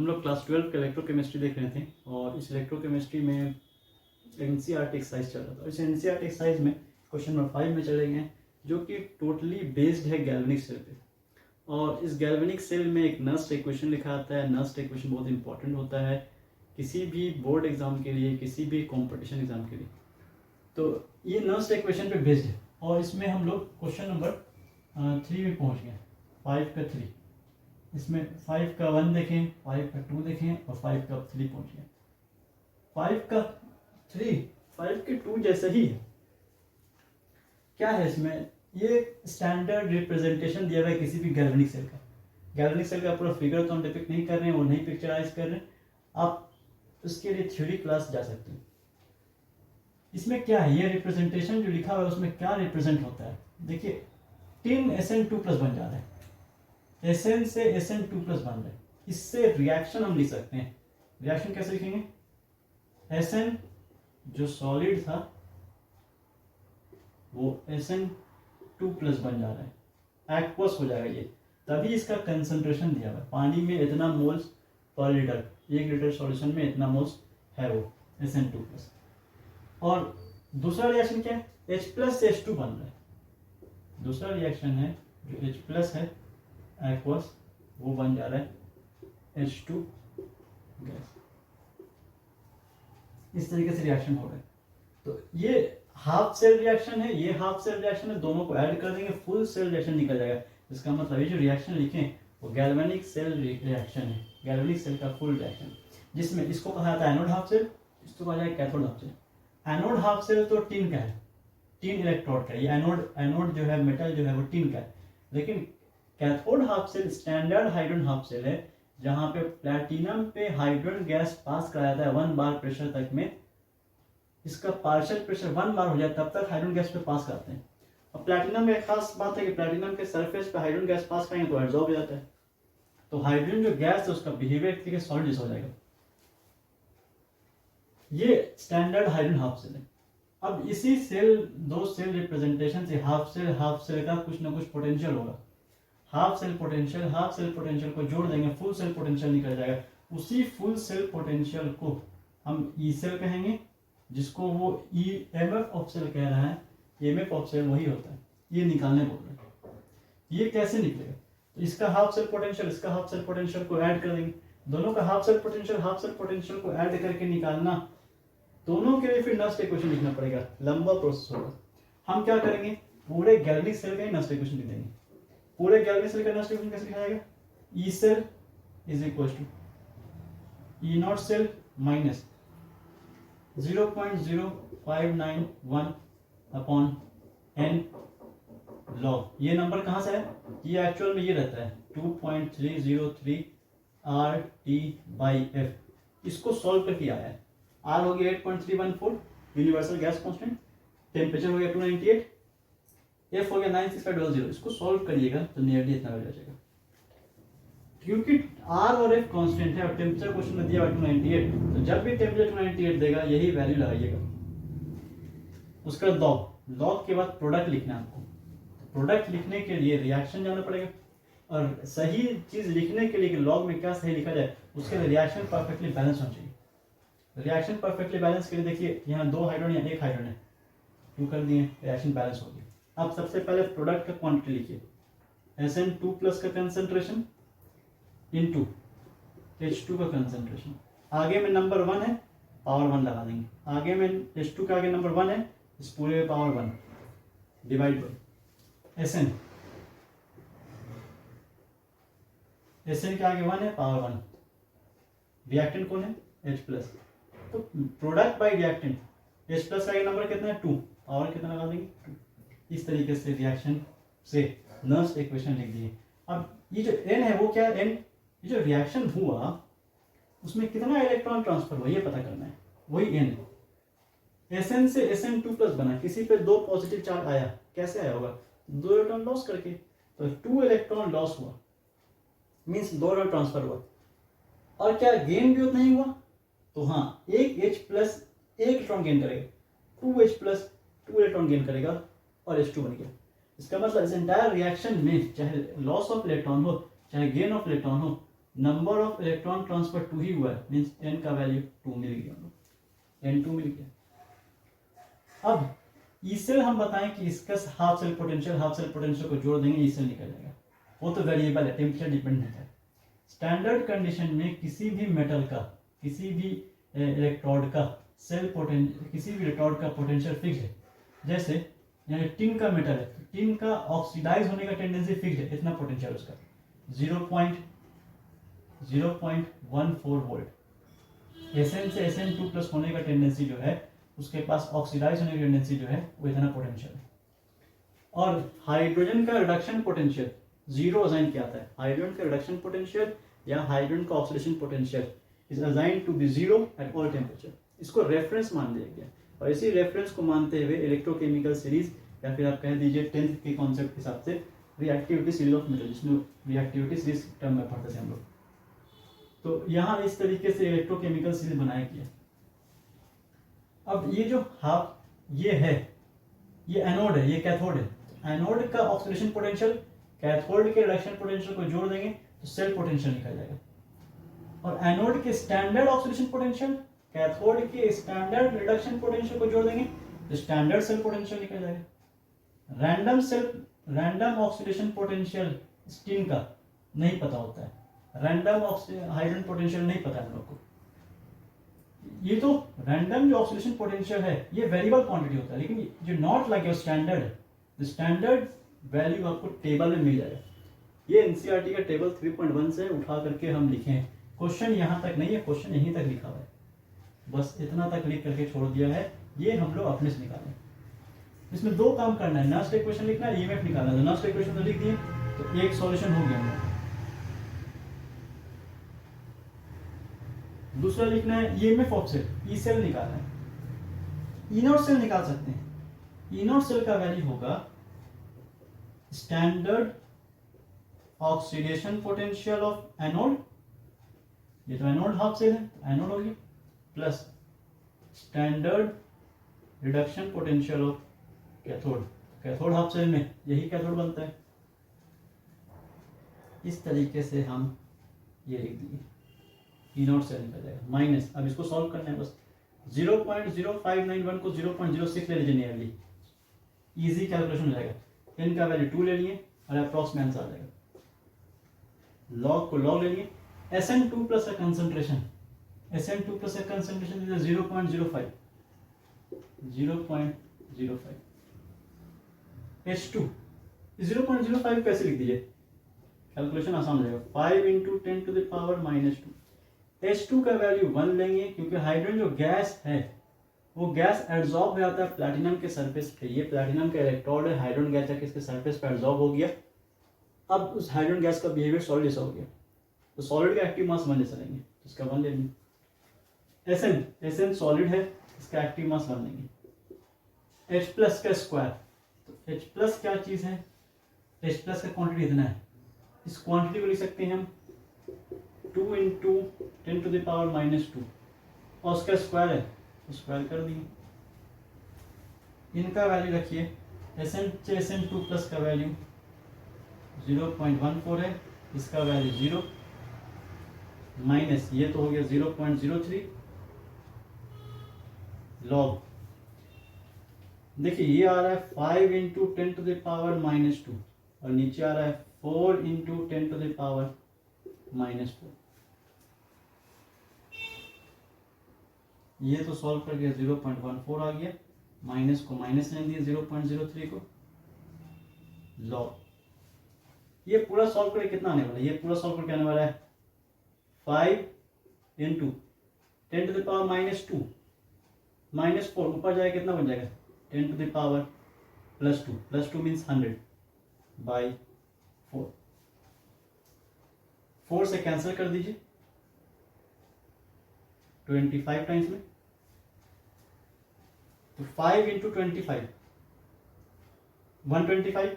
हम लोग क्लास 12 के इलेक्ट्रोकेमिस्ट्री देख रहे थे और इस इलेक्ट्रोकेमिस्ट्री में एनसीईआरटी एक्सरसाइज चल रहा था। इस एनसीईआरटी एक्सरसाइज में क्वेश्चन नंबर 5 में चले गए जो कि टोटली बेस्ड है गैल्वेनिक सेल पे। और इस गैल्वेनिक सेल में एक नस्ट इक्वेशन लिखा आता है। नस्ट इक्वेशन बहुत इंपॉर्टेंट होता है किसी भी बोर्ड एग्जाम के लिए, किसी भी कॉम्पिटिशन एग्जाम के लिए। तो ये नस्ट इक्वेशन पे बेस्ड है और इसमें हम लोग क्वेश्चन नंबर 3 में पहुंच गए। 5 का 3, इसमें 5 का 1 देखें, 5 का 2 देखें और 5 का 3 पहुंच गए। 5 का 3 5 के 2 जैसा ही है। क्या है इसमें? ये स्टैंडर्ड रिप्रेजेंटेशन दिया हुआ है किसी भी गैल्वेनिक सेल का। गैल्वेनिक सेल का पूरा फिगर तो हम डिपिक्ट नहीं कर रहे हैं, वो नहीं पिक्चराइज कर रहे हैं। आप उसके लिए थ्योरी क्लास जा सकते हैं। इसमें क्या है, ये रिप्रेजेंटेशन जो लिखा हुआ है उसमें क्या रिप्रेजेंट होता है? देखिए 10 SN2+ बन जा रहा है, Sn से Sn2+ बन रहा है। इससे रिएक्शन हम लिख सकते हैं। रिएक्शन कैसे लिखेंगे? Sn जो सॉलिड था वो Sn2+ बन जा रहा है, एक्वस हो जाएगा ये। तभी इसका कंसंट्रेशन दिया हुआ है, पानी में इतना moles per litre, 1 litre solution में इतना मोल्स है वो Sn2+। और दूसरा रिएक्शन क्या है? H+ से H2 बन रहा है। दूसरा रिएक्शन है जो H+ है एक्वस, वो बन जा रहा है H2 गैस। इस तरीके से रिएक्शन हो रहा है। तो ये हाफ सेल रिएक्शन है, ये हाफ सेल रिएक्शन है, दोनों को ऐड कर देंगे फुल सेल रिएक्शन निकल जाएगा। इसका मतलब ये जो रिएक्शन लिखें वो गैल्वेनिक सेल रिएक्शन है, गैल्वेनिक सेल का फुल रिएक्शन, जिसमें इसको कहा जाता है एनोड हाफ सेल, इसको कहा जाए cathode half cell. Anode half cell तो टिन का है, टिन इलेक्ट्रोड का। ये एनोड जो है, मेटल जो है वो टिन का है। लेकिन cathode half cell standard hydrogen half cell है, जहां पे प्लैटिनम पे हाइड्रोजन गैस पास कराया जाता है 1 बार प्रेशर तक में। इसका पार्शियल प्रेशर 1 बार हो जाए तब तक हाइड्रोजन गैस पे पास करते हैं। और प्लैटिनम में एक खास बात है कि प्लैटिनम के सरफेस पे हाइड्रोजन गैस पास करेंगे तो एब्जॉर्ब हो जाता है। तो हाइड्रोजन जो गैस है उसका बिहेवियर के सॉलिड जैसा हो जाएगा। ये स्टैंडर्ड हाइड्रोजन हाफ सेल है। अब इसी सेल, दो सेल रिप्रेजेंटेशन से हाफ सेल का कुछ ना कुछ पोटेंशियल होगा। हाफ सेल पोटेंशियल को जोड़ देंगे, फुल सेल पोटेंशियल निकल जाएगा। उसी फुल सेल पोटेंशियल को हम ई सेल कहेंगे, जिसको वो EMF ऑफ सेल कह रहा है। EMF ऑफ सेल वही होता है, ये निकालने बोल रहे हैं। ये कैसे निकलेगा? तो इसका हाफ सेल पोटेंशियल, इसका हाफ सेल पोटेंशियल को ऐड कर देंगे। दोनों का हाफ सेल पोटेंशियल को ऐड करके निकालना, दोनों के लिए फिर नस्ट इक्वेशन लिखना पड़ेगा, लंबा प्रोसेस होगा। हम क्या करेंगे, पूरे गैल्वेनिक सेल का ही नस्ट इक्वेशन लिख देंगे। पूरे गैल्वेनिक सेल का नस्ट इक्वेशन कैसे लिखा जाएगा? E cell is equal to E0 cell minus 0.0591 upon n log. ये नंबर कहाँ से है? ये एक्चुअल में ये रहता है 2.303 RT/F। इसको सॉल्व करके आया है। R हो गया 8.314 यूनिवर्सल गैस कांस्टेंट, टेम्परेचर हो गया 298, F हो गया 96500। इसको सॉल्व करिएगा तो नियरली इतना हो जाएगा। क्योंकि R और F कांस्टेंट है और टेम्परेचर क्वेश्चन में दिया 298, तो जब भी टेम्परेचर 298 देगा यही वैल्यू लगाइएगा। उसका लॉग के बाद प्रोडक्ट लिखना है आपको। प्रोडक्ट लिखने के लिए रिएक्शन जाना पड़ेगा, और सही चीज लिखने के लिए कि लॉग में क्या सही लिखा जाए उसके लिए रिएक्शन परफेक्टली बैलेंस होना चाहिए। रिएक्शन परफेक्टली बैलेंस के लिए देखिए यहाँ 2 हाइड्रोजन या 1 हाइड्रोजन है, 2 कर दिए, रिएक्शन बैलेंस हो गया। अब सबसे पहले प्रोडक्ट का क्वांटिटी लिखिए, Sn2+ का कंसंट्रेशन इनटू H2 का कंसंट्रेशन। आगे में नंबर 1 है, पावर 1 लगा देंगे। आगे में H2 का आगे नंबर 1 है, इस पूरे में पावर 1 डिवाइड बाई Sn के आगे 1 है, पावर 1। रिएक्टेंट कौन है? H+। तो प्रोडक्ट बाई रिएक्टेंट, H+ का आगे नंबर कितना है? 2, पावर कितना लगा देंगे? 2। इस तरीके से रिएक्शन से नस्ट इक्वेशन लिख दिए। अब ये जो n है वो क्या है? n, ये जो रिएक्शन हुआ उसमें कितना इलेक्ट्रॉन ट्रांसफर हुआ ये पता करना है, वही n है। Sn से Sn2+ बना, किसी पे 2 पॉजिटिव चार्ज आया, कैसे आया होगा? 2 इलेक्ट्रॉन लॉस करके, तो 2 इलेक्ट्रॉन लॉस हुआ, मीन्स 2 इलेक्ट्रॉन ट्रांसफर हुआ। और क्या गेन भी उतना ही हुआ? तो हाँ, एक H+ 1 इलेक्ट्रॉन गेन करेगा, 2H+ 2 इलेक्ट्रॉन गेन करेगा और H2 बन गया। इसका मतलब इस एंटायर रिएक्शन में चाहे लॉस ऑफ इलेक्ट्रॉन हो चाहे गेन ऑफ इलेक्ट्रॉन हो, नंबर ऑफ इलेक्ट्रॉन ट्रांसफर 2 ही हुआ है, मीन्स n का वैल्यू 2 मिल गया, हम लोग n2 मिल गया। अब ई सेल हम बताएं कि इसका हाफ सेल पोटेंशियल को जोड़ देंगे, ई सेल निकल जाएगा। वो तो वेरिएबल है, टेम्परेचर डिपेंडेंट है। स्टैंडर्ड कंडीशन में किसी भी मेटल का, किसी भी इलेक्ट्रोड का किसी भी इलेक्ट्रोड का पोटेंशियल फिक्स है। जैसे यानी टिन का मेटल है, तो टिन का ऑक्सीडाइज होने का टेंडेंसी फिक्स है, इतना पोटेंशियल उसका 0.014 वोल्ट। Sn से Sn2 प्लस होने का टेंडेंसी जो है, उसके पास ऑक्सीडाइज होने की टेंडेंसी जो है वो इतना पोटेंशियल है। और हाइड्रोजन का रिडक्शन पोटेंशियल जीरो असाइन किया था। हाइड्रोजन का रिडक्शन पोटेंशियल या हाइड्रोजन का oxidation potential is assign to be zero at all temperature. इसको रेफरेंस मान लिया गया, और इसी रेफरेंस को मानते हुए इलेक्ट्रोकेमिकल सीरीज, या फिर आप कह दीजिए 10th के कॉन्सेप्ट के हिसाब से रिएक्टिविटी सीरीज ऑफ मेटल, जिसमें रिएक्टिविटी सीरीज टर्म में पढ़ते थे हम लोग। तो यहाँ इस तरीके से इलेक्ट्रोकेमिकल सीरीज बनाया गया। अब ये जो हाफ ये है, ये एनोड है, ये कैथोड है। एनोड का ऑक्सीडेशन पोटेंशियल कैथोड के रिडक्शन पोटेंशियल को जोड़ देंगे तो सेल पोटेंशियल निकल जाएगा। और एनोड के स्टैंडर्ड ऑक्सीडेशन पोटेंशियल कैथोड के स्टैंडर्ड रिडक्शन पोटेंशियल को जोड़ देंगे तो स्टैंडर्ड सेल पोटेंशियल निकल जाएगा। रैंडम ऑक्सीडेशन पोटेंशियल स्टीन का नहीं पता होता है, रैंडम हाइड्रोजन पोटेंशियल नहीं पता है हम लोग को। ये तो रैंडम जो ऑक्सीडेशन पोटेंशियल है ये वेरिएबल क्वांटिटी होता है, लेकिन जो not like your standard value आपको टेबल में मिल जाएगा। ये एनसीईआरटी का टेबल 3.1 से उठा करके हम लिखे हैं। क्वेश्चन यहाँ तक नहीं है, क्वेश्चन यहीं तक लिखा हुआ है, बस इतना तक लिख करके छोड़ दिया है। ये हम लोग अपने से निकालें। इसमें दो काम करना है, नस्ट इक्वेशन लिखना है, ईएमएफ निकालना है। नस्ट इक्वेशन तो लिख दिए तो एक सॉल्यूशन हो गया हम लोग। दूसरा लिखना है ईएमएफ ऑफसेट, ई सेल निकालना है। ई नॉट सेल निकाल सकते हैं। ई नॉट सेल का वैल्यू होगा standard oxidation potential of anode, ये तो एनोड हाफ सेल है, एनोड हो गया, plus standard reduction potential of cathode. Cathode half cell में यही कैथोड बनता है। इस तरीके से हम ये लिख दिए, ई नॉट सेल निकल जाएगा माइनस। अब इसको सॉल्व करना है, बस 0.0591 को 0.06 ले लीजिए नियरली, इजी कैलकुलेशन हो जाएगा। n का वैल्यू 2 ले लिए और अप्रॉक्स में आंसर आ जाएगा। लॉग को लॉग ले लिए। Sn2 प्लस का कंसंट्रेशन, Sn2 प्लस का कंसंट्रेशन इज 0.05 H2 0.05 कैसे लिख दीजिए, कैलकुलेशन आसान हो जाएगा। 5 × 10⁻⁻²। H2 का वैल्यू 1 लेंगे, क्योंकि हाइड्रोजन जो गैस है वो गैस एब्जॉर्ब हो जाता है प्लैटिनम के सरफेस पे। ये प्लैटिनम का इलेक्ट्रोड है, हाइड्रोजन गैस जाके इसके सरफेस पे एब्जॉर्ब हो गया। अब उस हाइड्रोजन गैस का बिहेवियर सॉलिड जैसा हो गया, तो सॉलिड का एक्टिव मास 1 जैसा लेंगे, तो इसका 1 ले लेंगे। Sn सॉलिड है, इसका एक्टिव मास 1 लेंगे। H प्लस का स्क्वायर, तो H प्लस क्या चीज है, H प्लस का क्वांटिटी इतना है। इस क्वांटिटी को लिख सकते हैं हम 2 × 10⁻⁻², और उसका स्क्वायर है तो स्क्वायर कर दिए। इनका वैल्यू रखिए, Sn2 प्लस का वैल्यू 0.14 है, इसका वैल्यू 0 माइनस ये तो हो गया 0.03 लॉग। देखिए ये आ रहा है 5 × 10⁻⁻² और नीचे आ रहा है 4 × 10⁻⁻4। ये तो सॉल्व कर गया, 0.14 आ गया, माइनस को माइनस नहीं दिया 0.03 को, लॉग। ये पूरा सॉल्व करके कितना आने वाला है, ये पूरा सॉल्व करके आने वाला है 5 × 10⁻² -4 ऊपर जाएगा, कितना बन जाएगा 10⁻+2 +2 मीन्स 100/4। 4 से कैंसिल कर दीजिए 25 टाइम्स में, तो 5 × 25 125।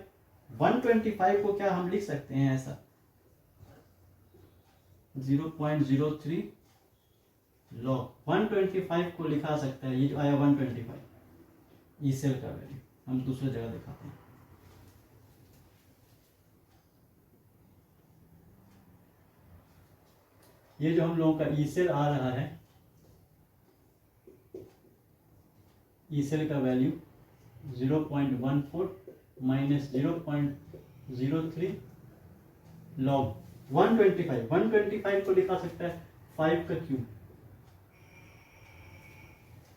125 को क्या हम लिख सकते हैं ऐसा 0.03 लॉग। 125 को लिखा सकता है, ये जो आया 125 ई सेल का वैल्यू हम दूसरी जगह दिखाते हैं। ये जो हम लोगों का ई सेल आ रहा है, ई सेल का वैल्यू 0.14 माइनस 0.03 लॉग 125 को लिखा सकता है 5 का क्यूब,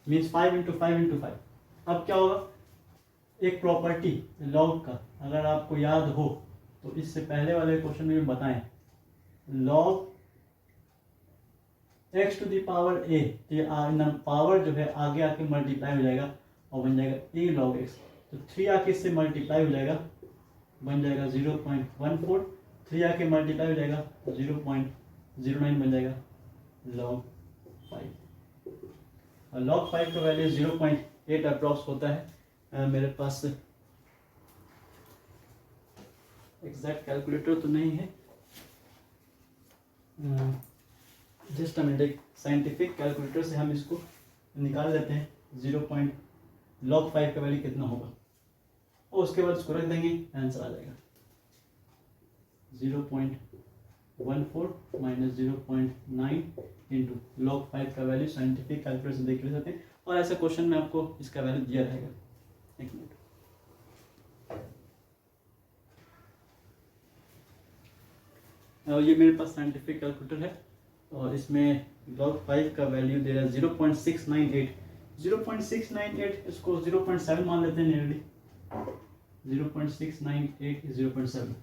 मीन्स 5 इंटू 5। अब क्या होगा, एक प्रॉपर्टी लॉग का अगर आपको याद हो तो इससे पहले वाले क्वेश्चन में बताएं, log x to the power a, ये पावर जो है आगे आके मल्टीप्लाई हो जाएगा और बन जाएगा a log x, तो 3 आके इससे मल्टीप्लाई हो जाएगा, बन जाएगा 0.14, 3 आके मल्टीप्लाई हो जाएगा 0.09 बन जाएगा log 5, और log 5 का वैल्यू 0.8 अप्रॉक्स होता है। मेरे पास एग्जैक्ट कैलकुलेटर तो नहीं है, जस्ट हम एक साइंटिफिक कैलकुलेटर से हम इसको निकाल लेते हैं, log 5 का वैल्यू कितना होगा, और उसके बाद इसको रख देंगे, आंसर आ जाएगा 0.14 माइनस 0.9 इंटू log 5 का वैल्यू साइंटिफिक कैलकुलेटर से देख सकते हैं, और ऐसा क्वेश्चन में आपको इसका वैल्यू दिया रहेगा। एक मिनट, और ये मेरे पास साइंटिफिक कैलकुलेटर है और इसमें log 5 का वैल्यू दे रहा है 0.698, 0.698 इसको 0.7 मान लेते हैं नियरली, 0.698 0.7,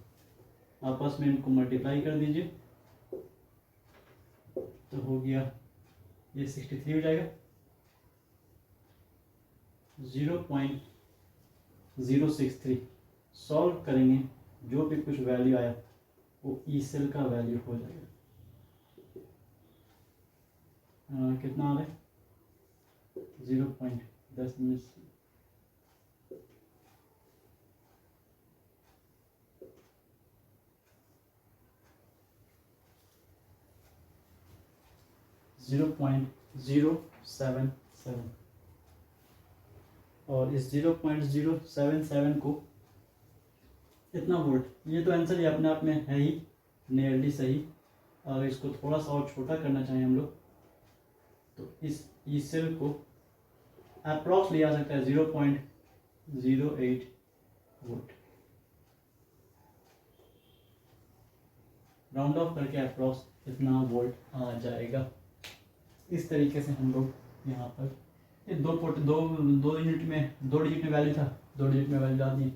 आपस में इनको मल्टीप्लाई कर दीजिए तो हो गया ये 63 हो जाएगा, 0.063 सॉल्व करेंगे, जो भी कुछ वैल्यू आया वो ई सेल का वैल्यू हो जाएगा। कितना आ रहा है 0.10 में 0.077, और इस 0.077 को इतना वोल्ट, ये तो आंसर ही अपने आप में है ही नियरली सही। अगर इसको थोड़ा सा और छोटा करना चाहें हम लोग तो इस ई सेल को अप्रॉक्स लिया जा सकता है 0.08 वोल्ट, राउंड ऑफ करके अप्रॉक्स इतना वोल्ट आ जाएगा। इस तरीके से हम लोग यहाँ पर ये दो यूनिट में 2 डिजिट में वैल्यू था, 2 डिजिट में वैल्यू डाल दी।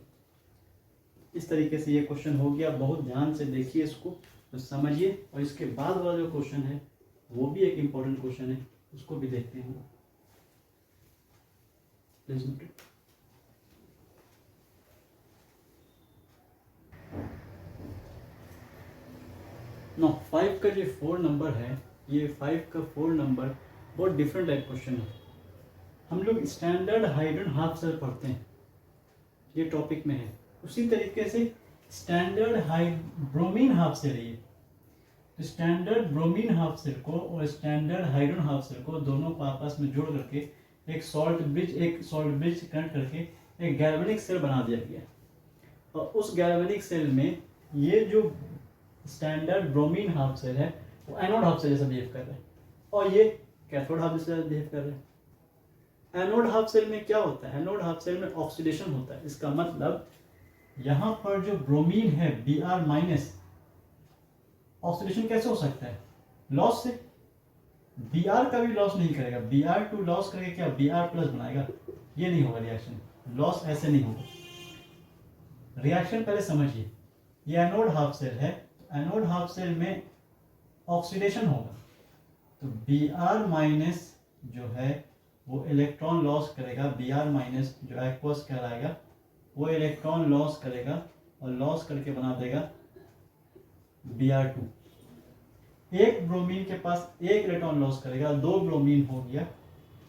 इस तरीके से ये क्वेश्चन हो गया, बहुत ध्यान से देखिए इसको तो समझिए, और इसके बाद वाला जो क्वेश्चन है वो भी एक इम्पोर्टेंट क्वेश्चन है, उसको भी देखते हैं। Please note it. नो 5 का जो 4 नंबर है, ये 5 का 4 नंबर बहुत डिफरेंट टाइप क्वेश्चन है। हम लोग स्टैंडर्ड हाइड्रोजन हाफ सेल पढ़ते हैं, ये टॉपिक में है, उसी तरीके से स्टैंडर्ड ब्रोमीन हाफ सेल है ये। तो स्टैंडर्ड ब्रोमीन हाफ सेल को और स्टैंडर्ड हाइड्रोजन हाफ सेल को दोनों को आपस में जोड़ करके एक सॉल्ट ब्रिज कनेक्ट करके एक गैल्वेनिक सेल बना दिया गया, और उस गैल्वेनिक सेल में ये जो स्टैंडर्ड ब्रोमीन हाफ सेल है वो एनोड हाफ सेल जैसा बिहेव कर रहे हैं, और ये कैथोड हाफ जैसा बिहेव कर रहे हैं। एनोड हाफ सेल में क्या होता है, एनोड हाफ सेल में ऑक्सीडेशन होता है। इसका मतलब यहाँ पर जो ब्रोमीन है Br माइनस, ऑक्सीडेशन कैसे हो सकता है, लॉस से। Br का भी लॉस नहीं करेगा, Br2 लॉस करके क्या Br प्लस बनाएगा, ये नहीं होगा रिएक्शन, लॉस ऐसे नहीं होगा। रिएक्शन पहले समझिए, ये एनोड हाफ सेल है, एनोड हाफ सेल में ऑक्सीडेशन होगा, तो Br माइनस जो है वो इलेक्ट्रॉन लॉस करेगा, Br माइनस जो एक्वस कहलाएगा वो इलेक्ट्रॉन लॉस करेगा, और लॉस करके बना देगा Br2। एक ब्रोमीन के पास एक इलेक्ट्रॉन लॉस करेगा, 2 ब्रोमीन हो गया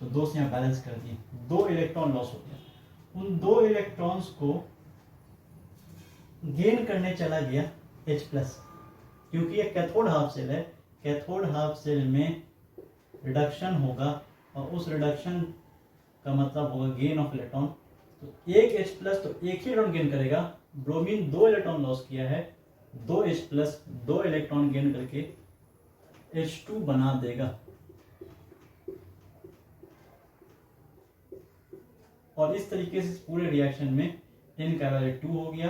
तो 2 से यहाँ बैलेंस कर दिए, 2 इलेक्ट्रॉन लॉस हो गया। उन 2 इलेक्ट्रॉन्स को गेन करने चला गया H+, क्योंकि ये कैथोड हाफ सेल है, कैथोड हाफ सेल में रिडक्शन होगा, और उस रिडक्शन का मतलब होगा गेन ऑफ इलेक्ट्रॉन। तो एक H+ तो एक ही इलेक्ट्रॉन गेन करेगा, ब्रोमीन 2 इलेक्ट्रॉन लॉस किया है, 2H+, 2 इलेक्ट्रॉन गेन करके H2 बना देगा। और इस तरीके से पूरे रिएक्शन में n का वैल्यू 2 हो गया,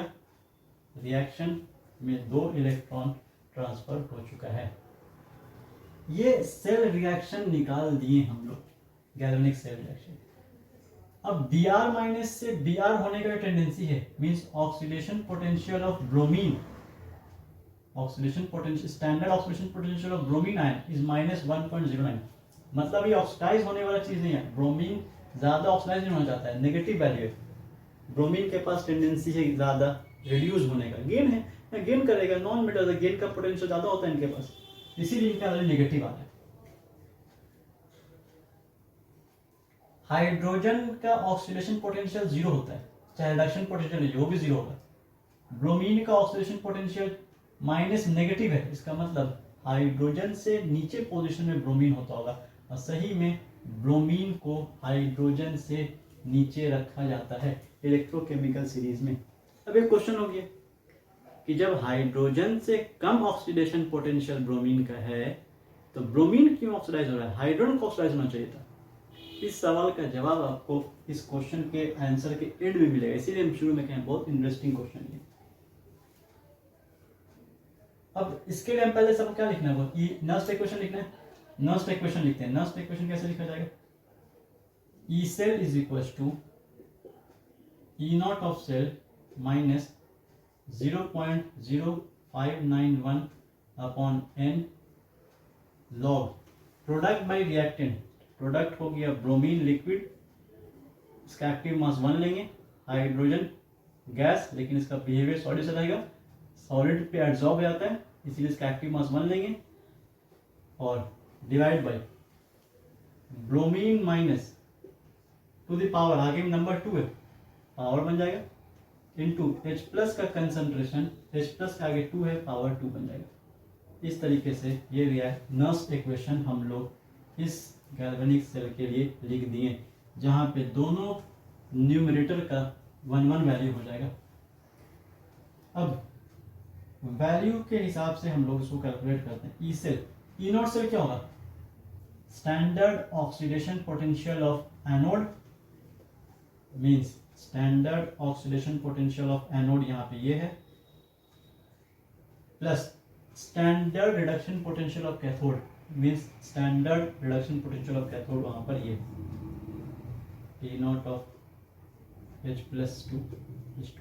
रिएक्शन में 2 इलेक्ट्रॉन ट्रांसफर हो चुका है। ये सेल रिएक्शन निकाल दिए हम लोग, गैल्वेनिक सेल रिएक्शन। अब Br माइनस से Br होने का टेंडेंसी है, means oxidation potential of bromine, oxidation potential, standard oxidation potential of bromine ion is -1.09। मतलब ये ऑक्सीडाइज होने वाला चीज नहीं है, ब्रोमीन ज्यादा ऑक्सीडाइज नहीं होना चाहता है, नेगेटिव वैल्यू है। ब्रोमीन के पास टेंडेंसी है ज्यादा रिड्यूस होने का, गेन है, गेन करेगा, नॉन मेटल गेन का पोटेंशियल ज्यादा होता है इनके पास, इसीलिए इनका वैल्यू नेगेटिव आता है। हाइड्रोजन का ऑक्सीडेशन पोटेंशियल 0 होता है, चाहे रिडक्शन पोटेंशियल है वो भी 0 होगा। ब्रोमीन का ऑक्सीडेशन पोटेंशियल माइनस नेगेटिव है, इसका मतलब हाइड्रोजन से नीचे पोजीशन में ब्रोमीन होता होगा, और सही में ब्रोमीन को हाइड्रोजन से नीचे रखा जाता है इलेक्ट्रोकेमिकल सीरीज में। अब एक क्वेश्चन हो गया कि जब हाइड्रोजन से कम ऑक्सीडेशन पोटेंशियल ब्रोमीन का है तो ब्रोमीन क्यों ऑक्सीडाइज हो रहा है, हाइड्रोजन को ऑक्सीडाइज होना चाहिए था। इस सवाल का जवाब आपको इस क्वेश्चन के आंसर के एंड में मिलेगा, इसीलिए हम शुरू में कहें बहुत इंटरेस्टिंग क्वेश्चन है। अब इसके लिए हम पहले सब क्या लिखना है, वो नर्स्ट इक्वेशन लिखना है। नर्स्ट इक्वेशन लिखते हैं। नर्स्ट इक्वेशन कैसे लिखा जाएगा, E cell is equal to E not of cell minus 0.0591 upon n log product by reactant. Product हो गया ब्रोमीन लिक्विड, इसका एक्टिव मास 1 लेंगे, हाइड्रोजन गैस लेकिन इसका बिहेवियर सॉलिड से रहेगा, सॉलिड पे एब्जॉर्ब हो जाता है इसीलिए इसका एक्टिव मास 1 लेंगे, और divide by bromine minus two the power, आगे में नंबर 2 है, पावर बन जाएगा, इनटू H प्लस का कंसंट्रेशन, H प्लस का आगे 2 है, पावर 2 बन जाएगा। इस तरीके से ये नर्स्ट इक्वेशन हम लोग इस गैल्वेनिक सेल के लिए लिख दिए, जहां पे दोनों न्यूमरेटर का 1 वैल्यू हो जाएगा। अब वैल्यू के हिसाब से हम लोग इसको कैलकुलेट करते हैं। E cell, E not cell क्या होगा, standard oxidation potential of anode, means standard oxidation potential of anode यहाँ पे ये है, plus standard reduction potential of cathode, means standard reduction potential of cathode वहां पर ये T not of H plus 2 H2,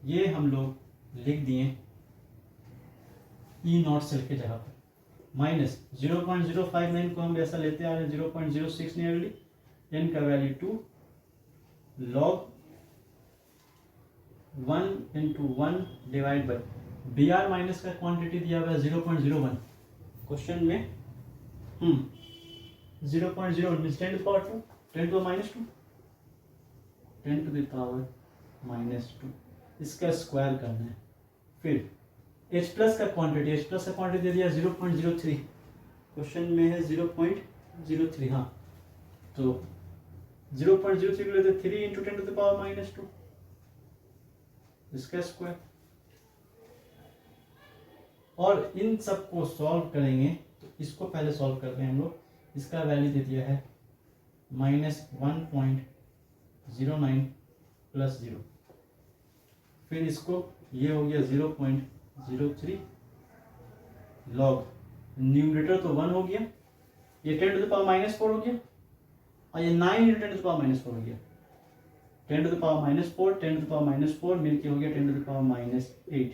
ये हम लोग लिख दिए ई नॉट सेल के जगह पर। माइनस 0.059 को हम ऐसा लेते आ रहे हैं 0.06 नियरली, n का value 2 log 1 into 1 divide by Br minus का क्वांटिटी दिया हुआ है 0.01 क्वेश्चन में, 0.01 means 10 to power 2, 10 to minus 2, 10 to the power minus 2, इसका स्क्वायर करना है। फिर H प्लस का क्वांटिटी, H प्लस का क्वांटिटी दे दिया 0.03, क्वेश्चन में है 0.03, हाँ तो 0.03 को लेते 3 into 10 to the power minus 2, इसका स्क्वायर। और इन सब को सॉल्व करेंगे तो इसको पहले सॉल्व करते हैं हम लोग, इसका वैल्यू दे दिया है -1.09 प्लस 0, फिर इसको ये हो गया 0.03 लॉग, न्यूमरेटर तो 1 हो गया, ये 10 टू द पावर माइनस 4 हो गया, और ये 9 into 10 to the power minus 4 हो गया, 10 to the power minus 4, 10 to the power minus 4 मिलके हो गया 10 टू द पावर माइनस 8।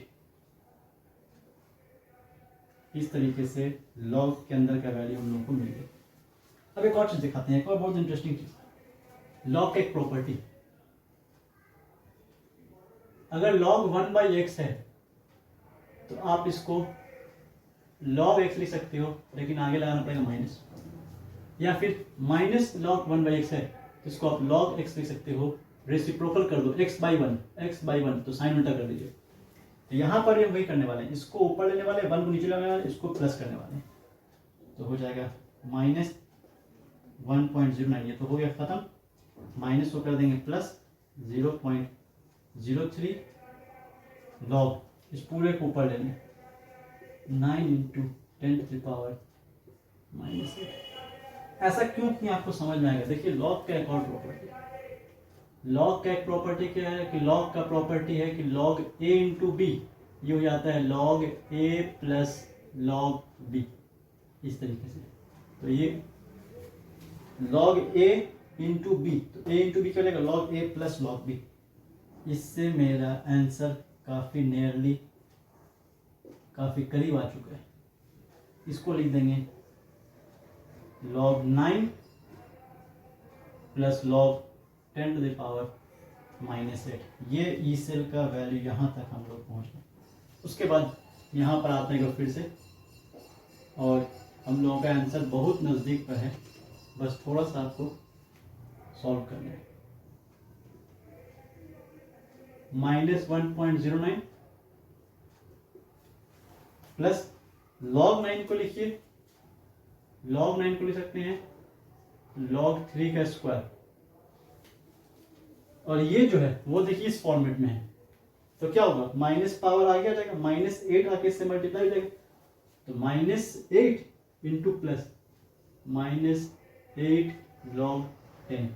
इस तरीके से लॉग के अंदर का वैल्यू हम लोग को मिल गया। अब एक और चीज दिखाते हैं, एक और बहुत इंटरेस्टिंग चीज, लॉग का एक प्रॉपर्टी, अगर log 1/x है तो आप इसको log x लिख सकते हो, लेकिन आगे लगाना पड़ेगा माइनस, या फिर माइनस log 1/x है तो इसको आप log x लिख सकते हो, रेसिप्रोकल कर दो x/1 तो साइन उल्टा कर दीजिए। तो यहाँ पर ये वही करने वाले हैं, इसको ऊपर लेने वाले, 1 को नीचे लाने वाले, इसको प्लस करने वाले, तो हो जाएगा -1.09, ये तो हो गया खत्म, माइनस को कर देंगे प्लस 0.03 लॉग, इस पूरे को ऊपर लेंगे 9 इंटू 10 टू द पावर -8। ऐसा क्यों किया आपको समझ में आएगा। देखिए लॉग का एक और प्रॉपर्टी, लॉग का एक प्रॉपर्टी क्या है कि लॉग का प्रॉपर्टी है कि लॉग a इंटू बी ये हो जाता है log a plus log b, इस तरीके से। तो ये लॉग a इंटू बी, तो a इंटू बी क्या लेगा log a plus log b। इससे मेरा आंसर काफ़ी नियरली, काफ़ी करीब आ चुका है। इसको लिख देंगे log 9 plus log 10 to the power -8। ये ई सेल का वैल्यू यहाँ तक हम लोग पहुँच गए। उसके बाद यहाँ पर आते हैं फिर से, और हम लोगों का आंसर बहुत नज़दीक पर है, बस थोड़ा सा आपको सॉल्व करना है। -1.09 प्लस log 9 को लिखिए, log 9 को लिख सकते हैं log 3 का स्क्वायर, और ये जो है वो देखिए इस फॉर्मेट में है। तो क्या होगा माइनस पावर आगे आ जाएगा, -8 आके इससे मल्टीप्लाई हो जाएगा, तो -8 इंटू प्लस -8 log 10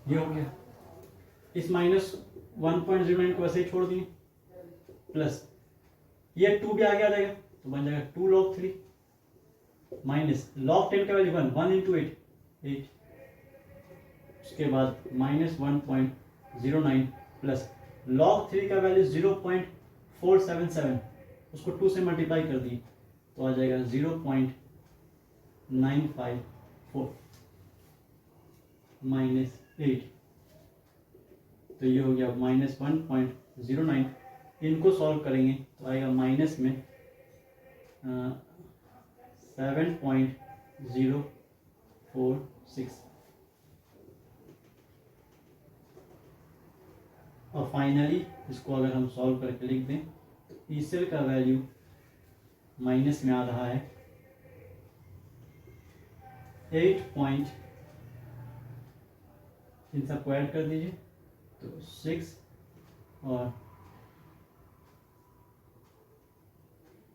ये हो गया। इस -1.09 को वैसे ही छोड़ दिए, प्लस ये 2 भी आगे आ जाएगा तो बन जाएगा 2 log 3 माइनस log 10 का वैल्यू 1 इंटू 8। उसके बाद -1.09 प्लस log 3 का वैल्यू 0.477, उसको 2 से मल्टीप्लाई कर दिए तो आ जाएगा 0.954 -8। तो ये हो गया -1.09। इनको सॉल्व करेंगे तो आएगा माइनस में 7.046, और फाइनली इसको अगर हम सॉल्व करके लिख दें तो ई सेल का वैल्यू माइनस में आ रहा है 8. इन सबको ऐड कर दीजिए तो 6 और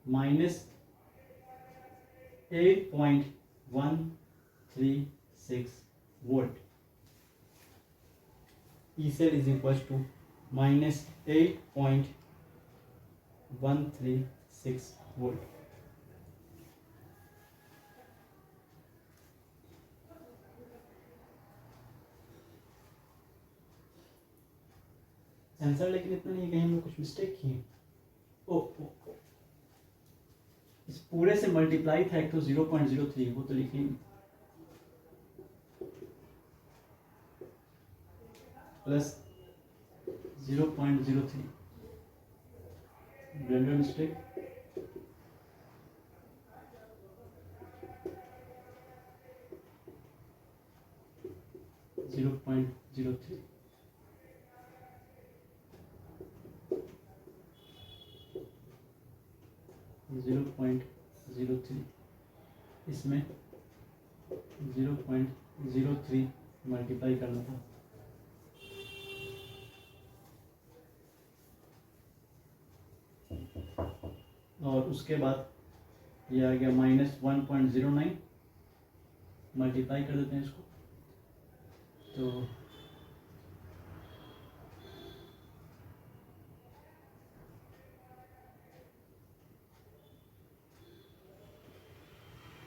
-8.136 volt. E cell is equal to -8.136 volt. Answer लेकिन इतना नहीं, कहीं हमने कुछ मिस्टेक की है। ओ इस पूरे से मल्टीप्लाई था एक तो 0.03, वो तो लिखिए प्लस 0.03, ब्लेंडर मिस्टेक। (0.03) इसमें 0.03 मल्टीप्लाई करना था। और उसके बाद ये आ गया -1.09, मल्टीप्लाई कर देते हैं इसको तो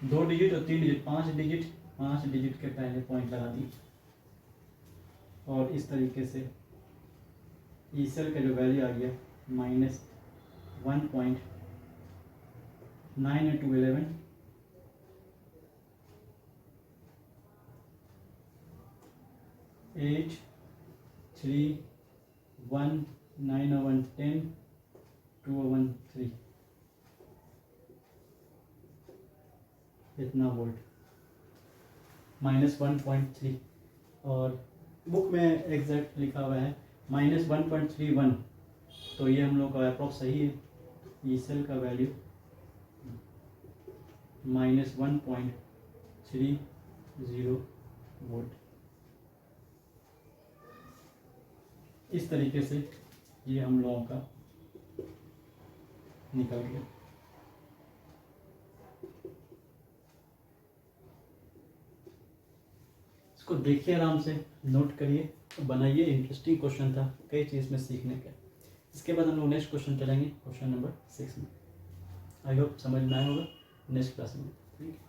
2 डिजिट और 3 डिजिट, 5 डिजिट, 5 डिजिट के पहले पॉइंट लगा दी, और इस तरीके से ई सेल का जो वैल्यू आ गया -1.9 into 11 8 3 1 9 1 10 2 1 3 इतना वोल्ट, -1.3, और बुक में एग्जैक्ट लिखा हुआ है -1.31, तो ये हम लोग का अप्रॉक्स सही है। ई सेल का वैल्यू -1.30 वोल्ट। इस तरीके से ये हम लोगों का निकल गया। इसको देखिए, आराम से नोट करिए, बनाइए। इंटरेस्टिंग क्वेश्चन था, कई चीज़ में सीखने का। इसके बाद हम लोग नेक्स्ट क्वेश्चन चलेंगे, क्वेश्चन नंबर 6 में। आई होप समझ में आया होगा। नेक्स्ट क्लास में, ठीक है।